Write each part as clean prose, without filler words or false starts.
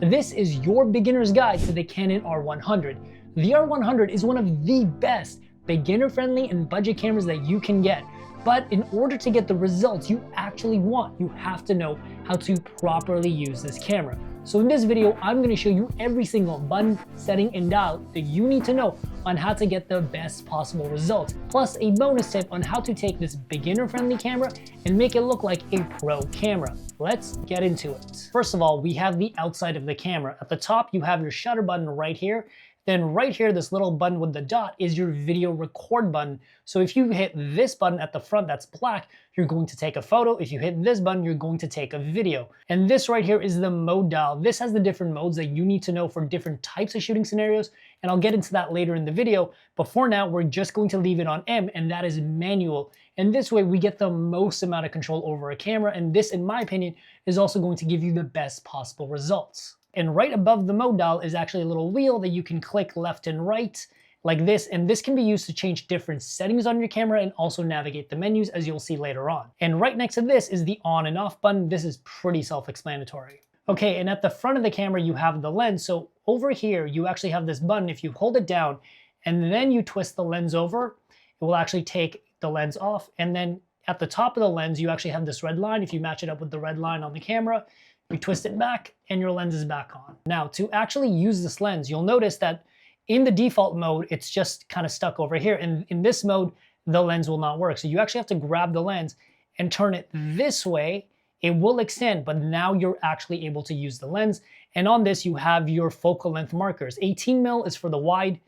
This is your beginner's guide to the Canon R100. The R100 is one of the best beginner-friendly and budget cameras that you can get. But in order to get the results you actually want, you have to know how to properly use this camera. So in this video, I'm going to show you every single button, setting, and dial that you need to know on how to get the best possible results, plus a bonus tip on how to take this beginner-friendly camera and make it look like a pro camera. Let's get into it. First of all, we have the outside of the camera. At the top, you have your shutter button right here. Then right here, this little button with the dot is your video record button. So if you hit this button at the front that's black, you're going to take a photo. If you hit this button, you're going to take a video. And this right here is the mode dial. This has the different modes that you need to know for different types of shooting scenarios. And I'll get into that later in the video. But for now, we're just going to leave it on M, and that is manual. And this way we get the most amount of control over a camera. And this, in my opinion, is also going to give you the best possible results. And right above the mode dial is actually a little wheel that you can click left and right like this, and this can be used to change different settings on your camera and also navigate the menus, as you'll see later on. And right next to this is the on and off button. This is pretty self-explanatory. Okay, and at the front of the camera you have the lens. So over here you actually have this button. If you hold it down and then you twist the lens over, it will actually take the lens off. And then at the top of the lens you actually have this red line. If you match it up with the red line on the camera, you twist it back and your lens is back on. Now, to actually use this lens, you'll notice that in the default mode, it's just kind of stuck over here. And in this mode, the lens will not work. So you actually have to grab the lens and turn it this way. It will extend, but now you're actually able to use the lens. And on this, you have your focal length markers. 18 mil is for the wide,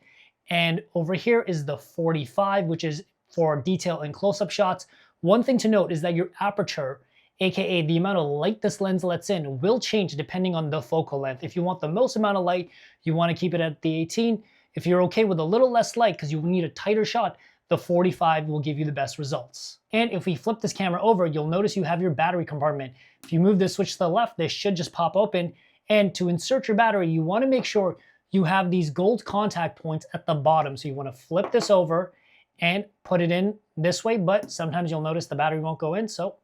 and over here is the 45, which is for detail and close-up shots. One thing to note is that your aperture, aka the amount of light this lens lets in, will change depending on the focal length. If you want the most amount of light, you want to keep it at the 18. If you're okay with a little less light because you need a tighter shot, the 45 will give you the best results. And if we flip this camera over, you'll notice you have your battery compartment. If you move this switch to the left, this should just pop open. And to insert your battery, you want to make sure you have these gold contact points at the bottom. So you want to flip this over and put it in this way, but sometimes you'll notice the battery won't go in. So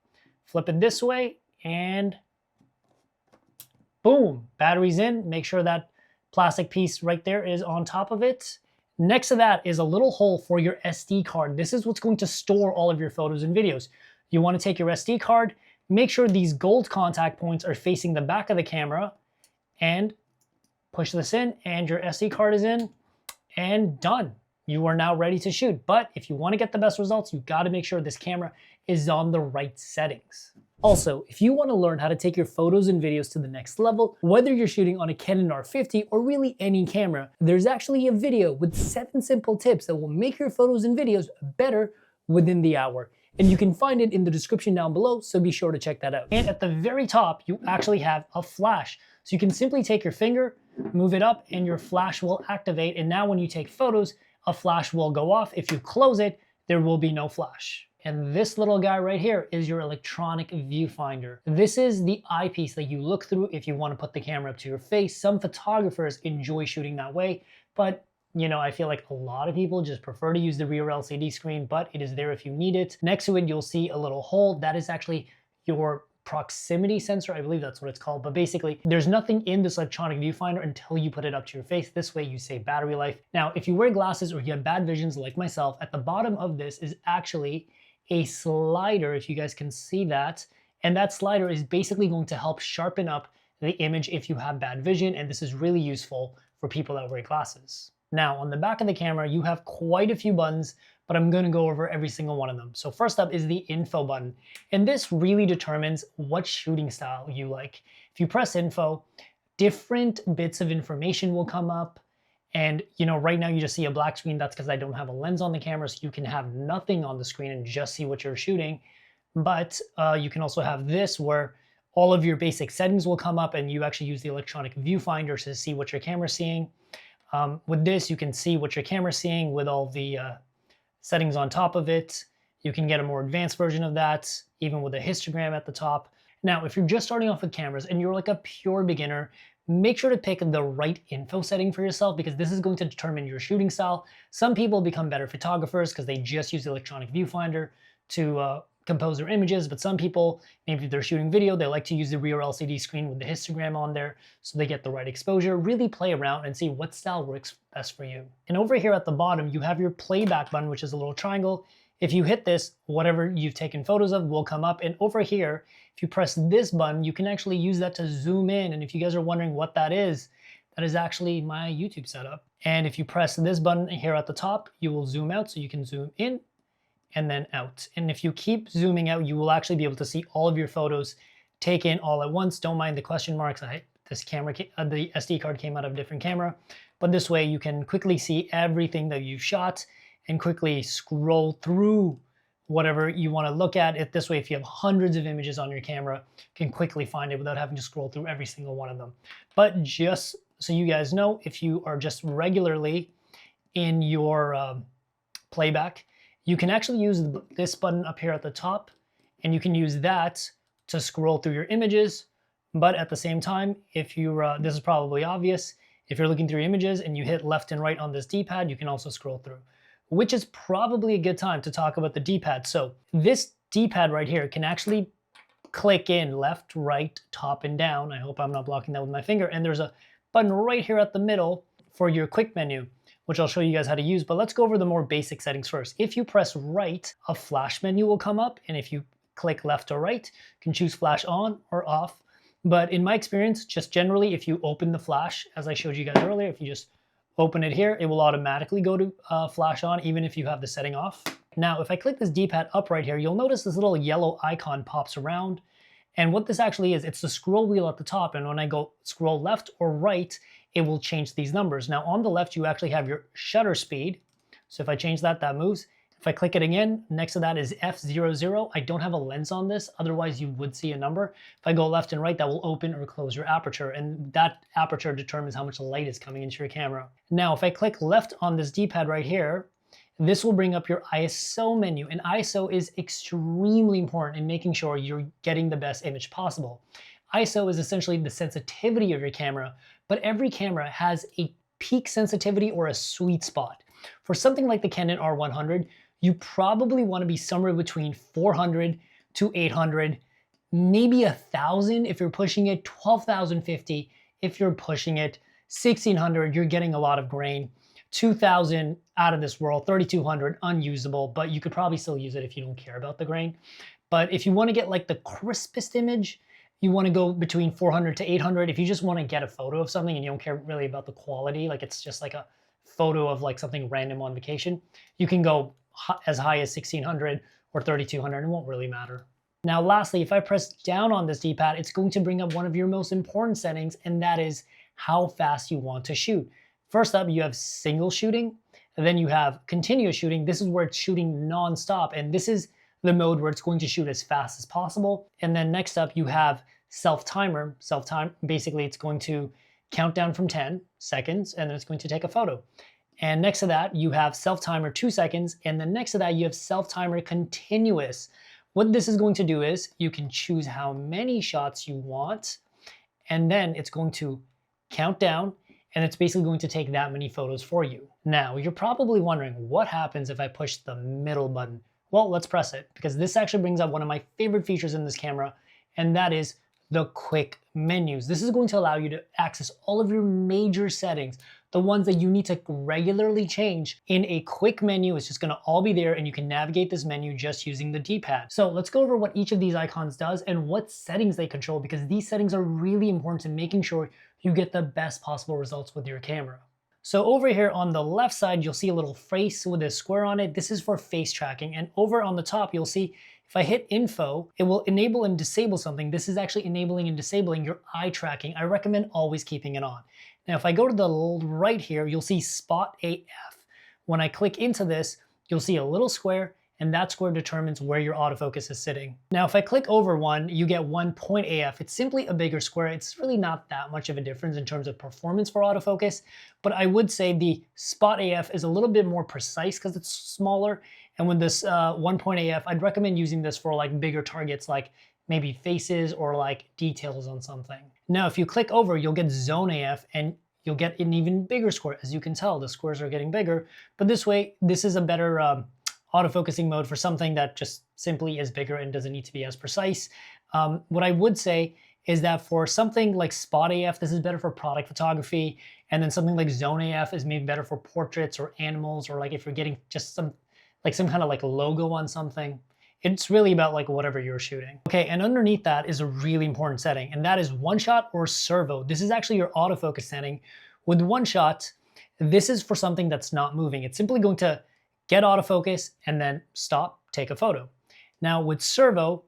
flip it this way and boom, battery's in. Make sure that plastic piece right there is on top of it. Next to that is a little hole for your SD card. This is what's going to store all of your photos and videos. You want to take your SD card, make sure these gold contact points are facing the back of the camera, and push this in, and your SD card is in, and done. You are now ready to shoot. But if you want to get the best results, you've got to make sure this camera is on the right settings. Also, if you want to learn how to take your photos and videos to the next level, whether you're shooting on a Canon R100 or really any camera, there's actually a video with 7 simple tips that will make your photos and videos better within the hour. And you can find it in the description down below, so be sure to check that out. And at the very top, you actually have a flash. So you can simply take your finger, move it up, and your flash will activate. And now when you take photos, a flash will go off. If you close it, there will be no flash. And this little guy right here is your electronic viewfinder. This is the eyepiece that you look through if you want to put the camera up to your face. Some photographers enjoy shooting that way, but you know, I feel like a lot of people just prefer to use the rear LCD screen, but it is there if you need it. Next to it, you'll see a little hole. That is actually your proximity sensor. I believe that's what it's called. But basically, there's nothing in this electronic viewfinder until you put it up to your face. This way you save battery life. Now, if you wear glasses or you have bad visions like myself, at the bottom of this is actually a slider, if you guys can see that. And that slider is basically going to help sharpen up the image if you have bad vision. And this is really useful for people that wear glasses. Now, on the back of the camera, you have quite a few buttons, but I'm going to go over every single one of them. So first up is the info button. And this really determines what shooting style you like. If you press info, different bits of information will come up. And you know, right now you just see a black screen. That's because I don't have a lens on the camera, so you can have nothing on the screen and just see what you're shooting. But you can also have this where all of your basic settings will come up and you actually use the electronic viewfinder to see what your camera's seeing. With this, you can see what your camera's seeing with all the settings on top of it. You can get a more advanced version of that, even with a histogram at the top. Now, if you're just starting off with cameras and you're like a pure beginner, make sure to pick the right info setting for yourself, because this is going to determine your shooting style. Some people become better photographers because they just use the electronic viewfinder to compose their images, but some people, maybe if they're shooting video, they like to use the rear LCD screen with the histogram on there so they get the right exposure. Really play around and see what style works best for you. And over here at the bottom, you have your playback button, which is a little triangle. If you hit this, whatever you've taken photos of will come up. And over here, if you press this button, you can actually use that to zoom in. And if you guys are wondering what that is actually my YouTube setup. And if you press this button here at the top, you will zoom out, so you can zoom in and then out. And if you keep zooming out, you will actually be able to see all of your photos taken all at once. Don't mind the question marks. This camera, the SD card came out of a different camera, but this way you can quickly see everything that you've shot and quickly scroll through whatever you want to look at. This way, if you have hundreds of images on your camera, you can quickly find it without having to scroll through every single one of them. But just so you guys know, if you are just regularly in your playback, you can actually use this button up here at the top, and you can use that to scroll through your images. But at the same time, if you, this is probably obvious, if you're looking through images and you hit left and right on this D-pad, you can also scroll through, which is probably a good time to talk about the D-pad. So this D-pad right here can actually click in left, right, top, and down. I hope I'm not blocking that with my finger. And there's a button right here at the middle for your quick menu, which I'll show you guys how to use. But let's go over the more basic settings first. If you press right, a flash menu will come up. And if you click left or right, you can choose flash on or off. But in my experience, just generally, if you open the flash, as I showed you guys earlier, if you just open it here, it will automatically go to flash on, even if you have the setting off. Now, if I click this D-pad up right here, you'll notice this little yellow icon pops around. And what this actually is, it's the scroll wheel at the top. And when I go scroll left or right, it will change these numbers. Now on the left, you actually have your shutter speed. So if I change that, that moves. If I click it again, next to that is f00. I don't have a lens on this, otherwise you would see a number. If I go left and right, that will open or close your aperture, and that aperture determines how much light is coming into your camera. Now, if I click left on this D-pad right here, this will bring up your ISO menu, and ISO is extremely important in making sure you're getting the best image possible. ISO is essentially the sensitivity of your camera, but every camera has a peak sensitivity or a sweet spot. For something like the Canon R100, you probably want to be somewhere between 400 to 800, maybe 1,000 if you're pushing it, 12,050 if you're pushing it, 1,600 you're getting a lot of grain, 2,000 out of this world, 3,200 unusable, but you could probably still use it if you don't care about the grain. But if you want to get like the crispest image, you want to go between 400 to 800. If you just want to get a photo of something and you don't care really about the quality, like it's just like a photo of like something random on vacation, you can go as high as 1,600 or 3,200. It won't really matter. Now, lastly, if I press down on this D-pad, it's going to bring up one of your most important settings, and that is how fast you want to shoot. First up, you have single shooting, and then you have continuous shooting. This is where it's shooting non-stop, and this is the mode where it's going to shoot as fast as possible. And then next up, you have self-timer. Basically, it's going to count down from 10 seconds, and then it's going to take a photo. And next to that, you have self-timer 2 seconds, and then next to that, you have self-timer continuous. What this is going to do is you can choose how many shots you want, and then it's going to count down, and it's basically going to take that many photos for you. Now, you're probably wondering what happens if I push the middle button. Well, let's press it, because this actually brings up one of my favorite features in this camera, and that is the quick menus. This is going to allow you to access all of your major settings, the ones that you need to regularly change in a quick menu. It's just gonna all be there, and you can navigate this menu just using the D-pad. So let's go over what each of these icons does and what settings they control, because these settings are really important to making sure you get the best possible results with your camera. So over here on the left side, you'll see a little face with a square on it. This is for face tracking. And over on the top, you'll see if I hit info, it will enable and disable something. This is actually enabling and disabling your eye tracking. I recommend always keeping it on. Now, if I go to the right here, you'll see Spot AF. When I click into this, you'll see a little square, and that square determines where your autofocus is sitting. Now, if I click over one, you get 1 point AF. It's simply a bigger square. It's really not that much of a difference in terms of performance for autofocus, but I would say the Spot AF is a little bit more precise because it's smaller. And with this 1 point AF, I'd recommend using this for like bigger targets, like maybe faces or like details on something. Now, if you click over, you'll get Zone AF, and you'll get an even bigger square. As you can tell, the squares are getting bigger, but this way, this is a better autofocusing mode for something that just simply is bigger and doesn't need to be as precise. What I would say is that for something like Spot AF, this is better for product photography, and then something like Zone AF is maybe better for portraits or animals, or like if you're getting just some kind of like logo on something. It's really about like whatever you're shooting. Okay, and underneath that is a really important setting, and that is one shot or servo. This is actually your autofocus setting. With one shot, this is for something that's not moving. It's simply going to get autofocus and then stop, take a photo. Now with servo,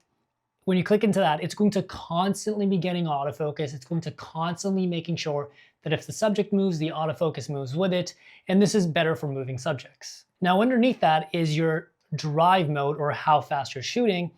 when you click into that, it's going to constantly be getting autofocus. It's going to constantly making sure that if the subject moves, the autofocus moves with it. And this is better for moving subjects. Now underneath that is your drive mode, or how fast you're shooting.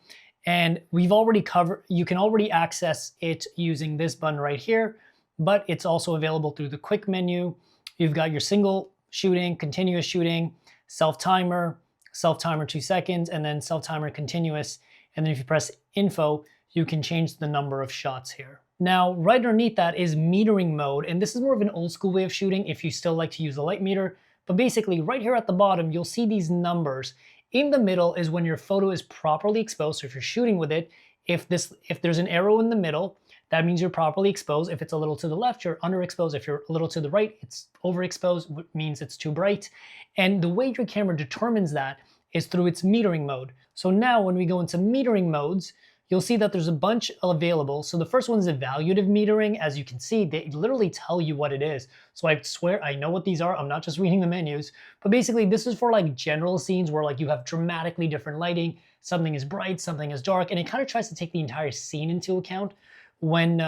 And we've already covered, you can already access it using this button right here, but it's also available through the quick menu. You've got your single shooting, continuous shooting, self-timer 2 seconds, and then self-timer continuous. And then if you press info, you can change the number of shots here. Now, right underneath that is metering mode, and this is more of an old school way of shooting if you still like to use a light meter. But basically, right here at the bottom, you'll see these numbers. In the middle is when your photo is properly exposed. So if you're shooting with it, if there's an arrow in the middle, that means you're properly exposed. If it's a little to the left, you're underexposed. If you're a little to the right, it's overexposed, which means it's too bright. And the way your camera determines that is through its metering mode. So now when we go into metering modes, you'll see that there's a bunch available. So the first one is evaluative metering. As you can see, they literally tell you what it is. So I swear I know what these are. I'm not just reading the menus, but basically this is for like general scenes where like you have dramatically different lighting. Something is bright, something is dark, and it kind of tries to take the entire scene into account when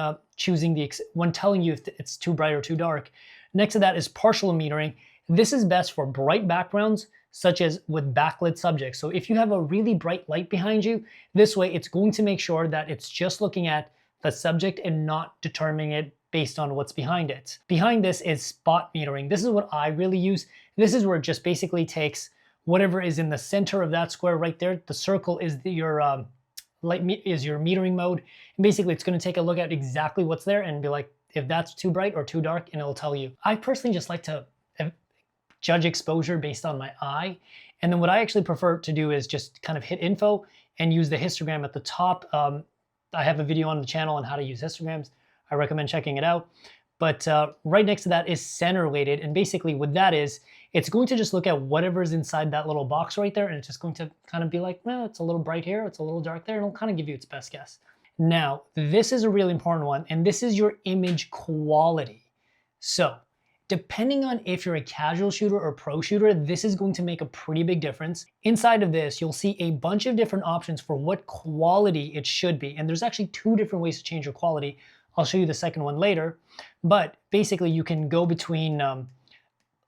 when telling you if it's too bright or too dark. Next to that is partial metering. This is best for bright backgrounds, such as with backlit subjects. So if you have a really bright light behind you, this way it's going to make sure that it's just looking at the subject and not determining it based on what's behind it. Behind this is spot metering. This is what I really use. This is where it just basically takes whatever is in the center of that square right there. The circle is your metering mode. And basically it's going to take a look at exactly what's there and be like, if that's too bright or too dark, and it'll tell you. I personally just like to judge exposure based on my eye. And then what I actually prefer to do is just kind of hit info and use the histogram at the top. I have a video on the channel on how to use histograms. I recommend checking it out. But right next to that is center weighted. And basically what that is, it's going to just look at whatever's inside that little box right there. And it's just going to kind of be like, well, it's a little bright here, it's a little dark there, and it'll kind of give you its best guess. Now, this is a really important one, and this is your image quality. So depending on if you're a casual shooter or pro shooter, this is going to make a pretty big difference. Inside of this, you'll see a bunch of different options for what quality it should be. And there's actually 2 different ways to change your quality. I'll show you the second one later. But basically you can go between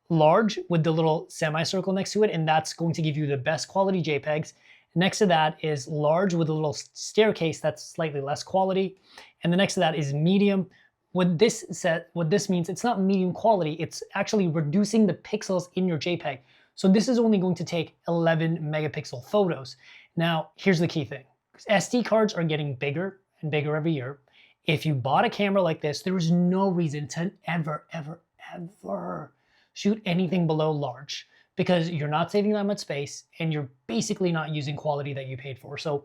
large with the little semicircle next to it, and that's going to give you the best quality JPEGs. Next to that is large with a little staircase that's slightly less quality. And the next to that is medium. What this means, it's not medium quality, it's actually reducing the pixels in your JPEG. So this is only going to take 11 megapixel photos. Now, here's the key thing. SD cards are getting bigger and bigger every year. If you bought a camera like this, there is no reason to ever shoot anything below large, because you're not saving that much space and you're basically not using quality that you paid for. So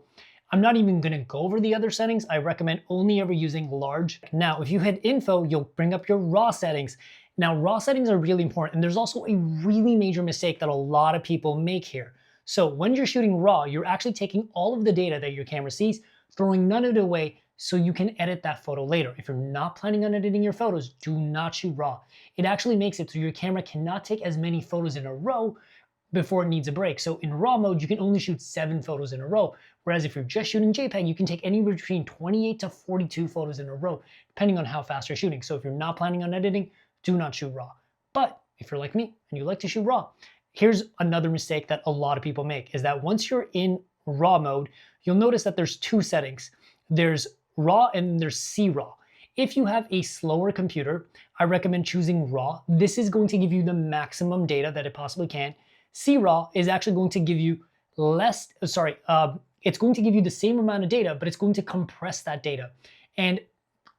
I'm not even gonna go over the other settings. I recommend only ever using large. Now, if you hit info, you'll bring up your raw settings. Now, raw settings are really important, and there's also a really major mistake that a lot of people make here. So when you're shooting raw, you're actually taking all of the data that your camera sees, throwing none of it away so you can edit that photo later. If you're not planning on editing your photos, do not shoot raw. It actually makes it so your camera cannot take as many photos in a row before it needs a break. So in RAW mode, you can only shoot 7 photos in a row. Whereas if you're just shooting JPEG, you can take anywhere between 28 to 42 photos in a row, depending on how fast you're shooting. So if you're not planning on editing, do not shoot RAW. But if you're like me and you like to shoot RAW, here's another mistake that a lot of people make, is that once you're in RAW mode, you'll notice that there's 2 settings. There's RAW and there's CRAW. If you have a slower computer, I recommend choosing RAW. This is going to give you the maximum data that it possibly can. CRAW is actually going to give you it's going to give you the same amount of data, but it's going to compress that data. And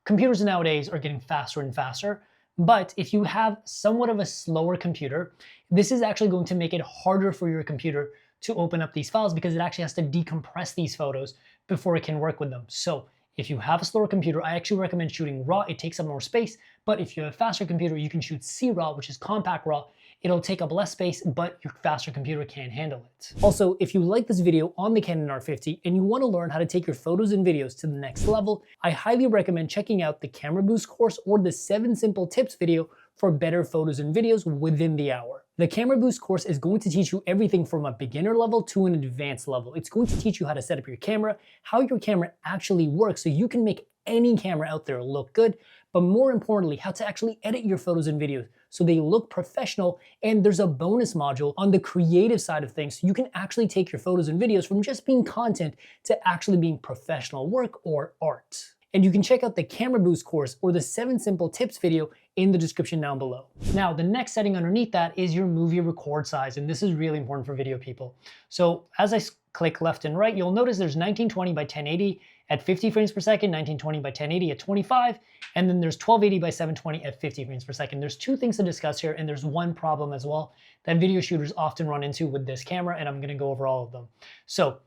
computers nowadays are getting faster and faster. But if you have somewhat of a slower computer, this is actually going to make it harder for your computer to open up these files because it actually has to decompress these photos before it can work with them. So if you have a slower computer, I actually recommend shooting RAW. It takes up more space, but if you have a faster computer, you can shoot CRAW, which is compact RAW. It'll take up less space, but your faster computer can handle it. Also, if you like this video on the Canon R50 and you want to learn how to take your photos and videos to the next level, I highly recommend checking out the Camera Boost course or the 7 Simple Tips video for better photos and videos within the hour. The Camera Boost course is going to teach you everything from a beginner level to an advanced level. It's going to teach you how to set up your camera, how your camera actually works so you can make any camera out there look good, but more importantly, how to actually edit your photos and videos so they look professional. And there's a bonus module on the creative side of things so you can actually take your photos and videos from just being content to actually being professional work or art. And you can check out the Camera Boost course or the 7 Simple Tips video in the description down below. Now, the next setting underneath that is your movie record size, and this is really important for video people. So as I click left and right, you'll notice there's 1920 by 1080 at 50 frames per second, 1920 by 1080 at 25, and then there's 1280 by 720 at 50 frames per second. There's 2 things to discuss here, and there's one problem as well that video shooters often run into with this camera, and I'm gonna go over all of them. So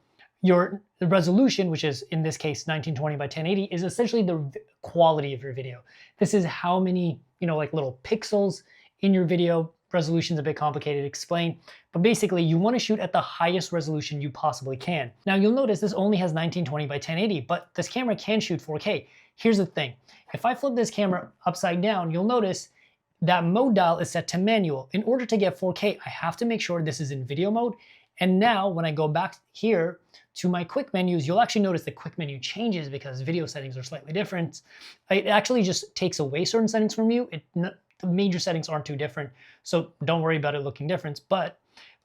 the resolution, which is in this case 1920 by 1080, is essentially the quality of your video. This is how many, like little pixels in your video. Resolution's a bit complicated to explain, but basically you want to shoot at the highest resolution you possibly can. Now you'll notice this only has 1920 by 1080, but this camera can shoot 4K. Here's the thing. If I flip this camera upside down, you'll notice that mode dial is set to manual. In order to get 4K, I have to make sure this is in video mode. And now when I go back here to my quick menus, you'll actually notice the quick menu changes because video settings are slightly different. It actually just takes away certain settings from you. The major settings aren't too different, so don't worry about it looking different. But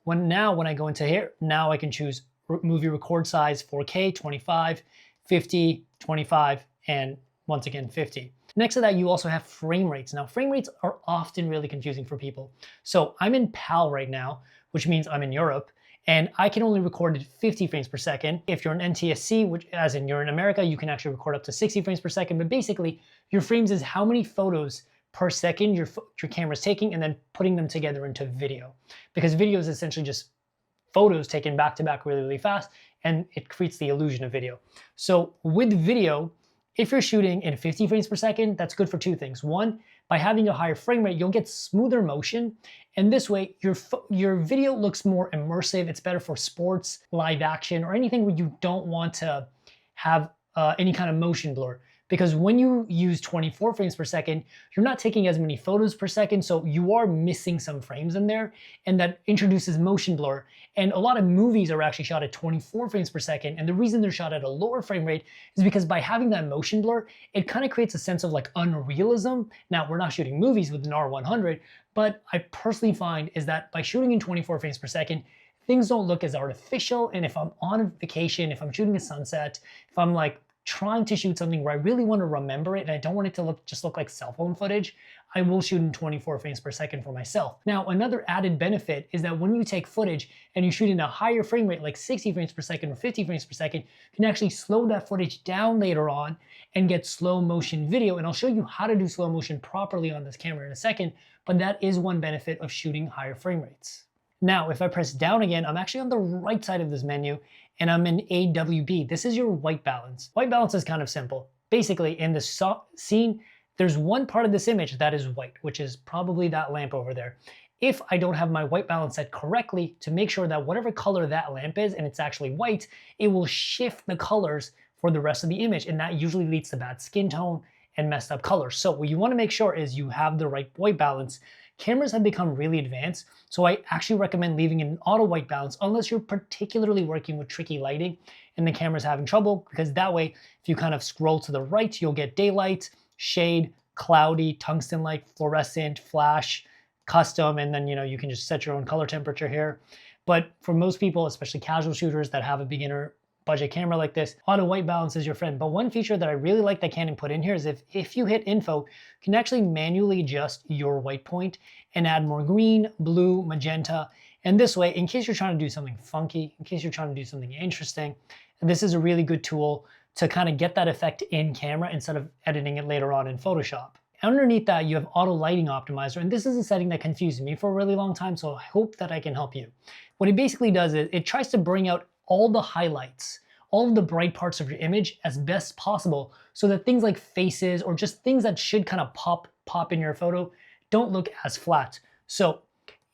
when I go into here, now I can choose movie record size 4K, 25, 50, 25, and once again 50. Next to that, you also have frame rates. Now, frame rates are often really confusing for people. So I'm in PAL right now, which means I'm in Europe, and I can only record at 50 frames per second. If you're an NTSC, which as in you're in America, you can actually record up to 60 frames per second. But basically, your frames is how many photos per second your camera's taking and then putting them together into video. Because video is essentially just photos taken back to back really, really fast, and it creates the illusion of video. So with video, if you're shooting in 50 frames per second, that's good for 2 things. One, by having a higher frame rate, you'll get smoother motion. And this way, your video looks more immersive. It's better for sports, live action, or anything where you don't want to have any kind of motion blur. Because when you use 24 frames per second, you're not taking as many photos per second, so you are missing some frames in there, and that introduces motion blur. And a lot of movies are actually shot at 24 frames per second, and the reason they're shot at a lower frame rate is because by having that motion blur, it kind of creates a sense of like unrealism. Now, we're not shooting movies with an R100, but I personally find is that by shooting in 24 frames per second, things don't look as artificial, and if I'm on vacation, if I'm shooting a sunset, if I'm like trying to shoot something where I really want to remember it and I don't want it to just look like cell phone footage, I will shoot in 24 frames per second for myself. Now, another added benefit is that when you take footage and you shoot in a higher frame rate, like 60 frames per second or 50 frames per second, you can actually slow that footage down later on and get slow motion video. And I'll show you how to do slow motion properly on this camera in a second, but that is one benefit of shooting higher frame rates. Now, if I press down again, I'm actually on the right side of this menu and I'm in AWB. This is your white balance. White balance is kind of simple. Basically, in the scene, there's one part of this image that is white, which is probably that lamp over there. If I don't have my white balance set correctly to make sure that whatever color that lamp is and it's actually white, it will shift the colors for the rest of the image, and that usually leads to bad skin tone and messed up colors. So what you want to make sure is you have the right white balance. Cameras have become really advanced, so I actually recommend leaving it in auto white balance unless you're particularly working with tricky lighting and the camera's having trouble, because that way, if you kind of scroll to the right, you'll get daylight, shade, cloudy, tungsten light, fluorescent, flash, custom, and then you can just set your own color temperature here. But for most people, especially casual shooters that have a beginner budget camera like this, auto white balance is your friend. But one feature that I really like that Canon put in here is if you hit info, you can actually manually adjust your white point and add more green, blue, magenta. And this way, in case you're trying to do something funky, in case you're trying to do something interesting, this is a really good tool to kind of get that effect in camera instead of editing it later on in Photoshop. Underneath that, you have auto lighting optimizer, and this is a setting that confused me for a really long time, so I hope that I can help you. What it basically does is it tries to bring out all the highlights, all of the bright parts of your image as best possible, so that things like faces or just things that should kind of pop in your photo don't look as flat. So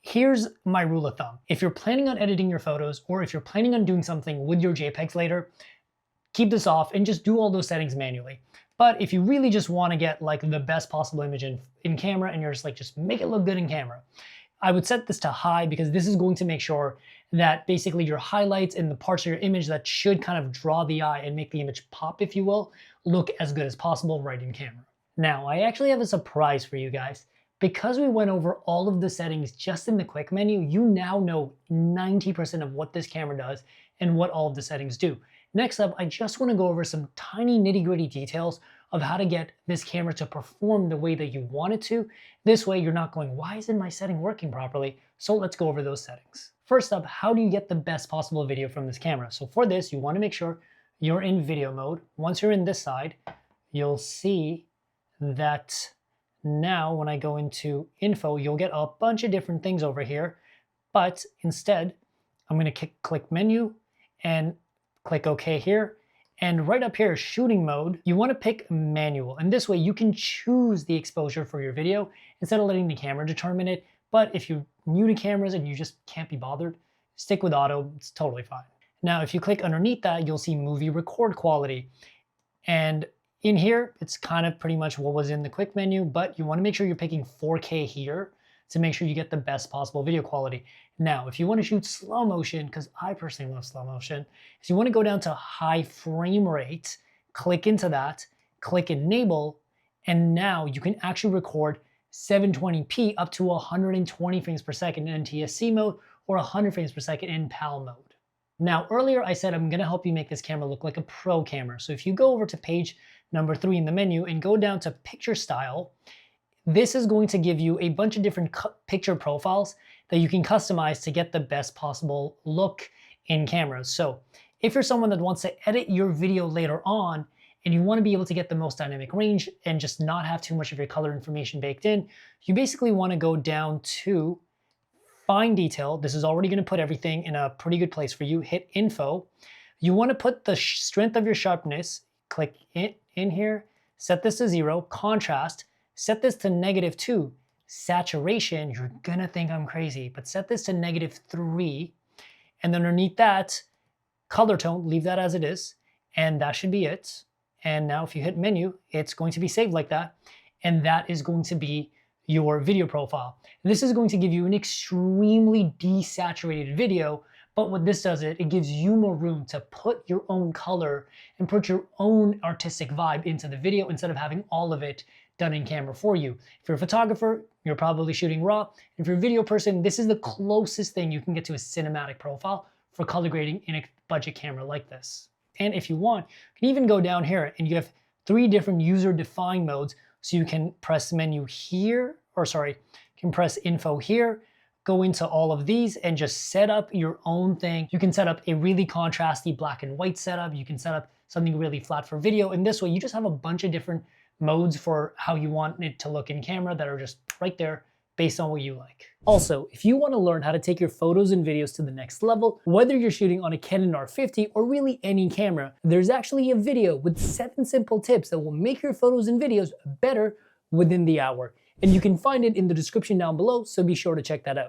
here's my rule of thumb. If you're planning on editing your photos, or if you're planning on doing something with your JPEGs later, keep this off and just do all those settings manually. But if you really just want to get like the best possible image in camera, and you're just like, just make it look good in camera, I would set this to high, because this is going to make sure that basically your highlights and the parts of your image that should kind of draw the eye and make the image pop, if you will, look as good as possible right in camera. Now, I actually have a surprise for you guys. Because we went over all of the settings just in the quick menu, you now know 90% of what this camera does and what all of the settings do. Next up, I just want to go over some tiny nitty-gritty details of how to get this camera to perform the way that you want it to. This way you're not going, why isn't my setting working properly? So let's go over those settings. First up, how do you get the best possible video from this camera? So for this, you want to make sure you're in video mode. Once you're in this side, you'll see that now when I go into info, you'll get a bunch of different things over here. But instead, I'm going to click menu and click OK here. And right up here, shooting mode, you want to pick manual. And this way you can choose the exposure for your video instead of letting the camera determine it. But if you're new to cameras and you just can't be bothered, stick with auto, it's totally fine. Now, if you click underneath that, you'll see movie record quality. And in here, it's kind of pretty much what was in the quick menu, but you want to make sure you're picking 4K here to make sure you get the best possible video quality. Now, if you want to shoot slow motion, because I personally love slow motion, is you want to go down to high frame rate, click into that, click enable, and now you can actually record 720p up to 120 frames per second in NTSC mode or 100 frames per second in PAL mode. Now, earlier I said I'm going to help you make this camera look like a pro camera. So if you go over to page number 3 in the menu and go down to picture style, this is going to give you a bunch of different picture profiles that you can customize to get the best possible look in cameras. So if you're someone that wants to edit your video later on and you want to be able to get the most dynamic range and just not have too much of your color information baked in, you basically want to go down to fine detail. This is already going to put everything in a pretty good place for you. Hit info. You want to put the strength of your sharpness, click it in here, set this to 0, contrast, set this to -2, saturation, you're gonna think I'm crazy, but set this to -3, and then underneath that, color tone, leave that as it is, and that should be it. And now if you hit menu, it's going to be saved like that, and that is going to be your video profile. This is going to give you an extremely desaturated video, but what this does, it gives you more room to put your own color and put your own artistic vibe into the video instead of having all of it done in camera for you. If you're a photographer, you're probably shooting raw. If you're a video person, this is the closest thing you can get to a cinematic profile for color grading in a budget camera like this. And if you want, you can even go down here and you have 3 different user-defined modes. So you can press menu here, or sorry, you can press info here, go into all of these and just set up your own thing. You can set up a really contrasty black and white setup. You can set up something really flat for video. And this way you just have a bunch of different modes for how you want it to look in camera that are just right there based on what you like. Also, if you want to learn how to take your photos and videos to the next level, whether you're shooting on a Canon R100 or really any camera, there's actually a video with 7 simple tips that will make your photos and videos better within the hour. And you can find it in the description down below, so be sure to check that out.